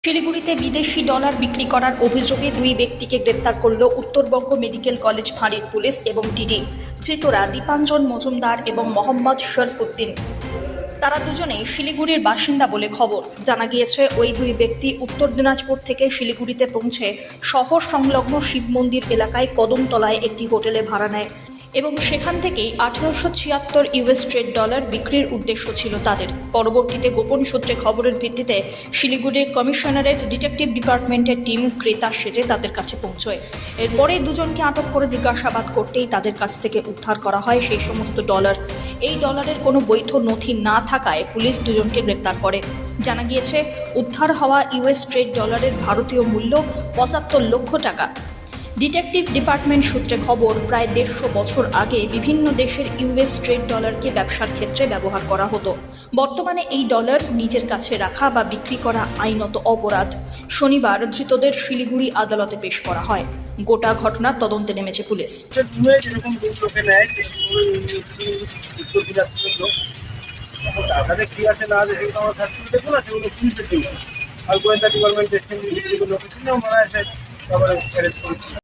শিলিগুড়িতে বিদেশি ডলার বিক্রি করার অভিযোগে দুই ব্যক্তিকে গ্রেপ্তার করল উত্তরবঙ্গ মেডিকেল কলেজ ফাঁড়ির পুলিশ এবং ডিডি। ধৃতরা দীপাঞ্জন মজুমদার এবং মোহাম্মদ শরফুদ্দিন। তারা দুজনেই শিলিগুড়ির বাসিন্দা বলে খবর। জানা গিয়েছে ওই দুই ব্যক্তি উত্তর দিনাজপুর থেকে শিলিগুড়িতে পৌঁছে শহর সংলগ্ন শিব মন্দির এলাকায় কদমতলায় একটি হোটেলে ভাড়া নেয় এবং সেখান থেকেই 1876 ইউএস ট্রেড ডলার বিক্রির উদ্দেশ্য ছিল তাদের। পরবর্তীতে গোপন সূত্রে খবরের ভিত্তিতে শিলিগুড়ির কমিশনারেট ডিটেকটিভ ডিপার্টমেন্টের টিম ক্রেতা সেজে তাদের কাছে পৌঁছয়। এরপরে দুজনকে আটক করে জিজ্ঞাসাবাদ করতেই তাদের কাছ থেকে উদ্ধার করা হয় সেই সমস্ত ডলার। এই ডলারের কোনো বৈধ নথি না থাকায় পুলিশ দুজনকে গ্রেপ্তার করে। জানা গিয়েছে উদ্ধার হওয়া ইউএস ট্রেড ডলারের ভারতীয় মূল্য 75 লক্ষ টাকা। ডিটেকটিভ ডিপার্টমেন্ট সূত্রে খবর, প্রায় 150 বছর আগে বিভিন্ন দেশের ইউএস ট্রেড ডলারকে ব্যবসার ক্ষেত্রে ব্যবহার করা হতো। বর্তমানে এই ডলার নিজের কাছে রাখা বা বিক্রি করা আইনত অপরাধ। শনিবার ধৃতদের শিলিগুড়ি আদালতে পেশ করা হয়। গোটা ঘটনার তদন্তে নেমেছে পুলিশ। আর গোয়েন্দা ডিপার্টমেন্ট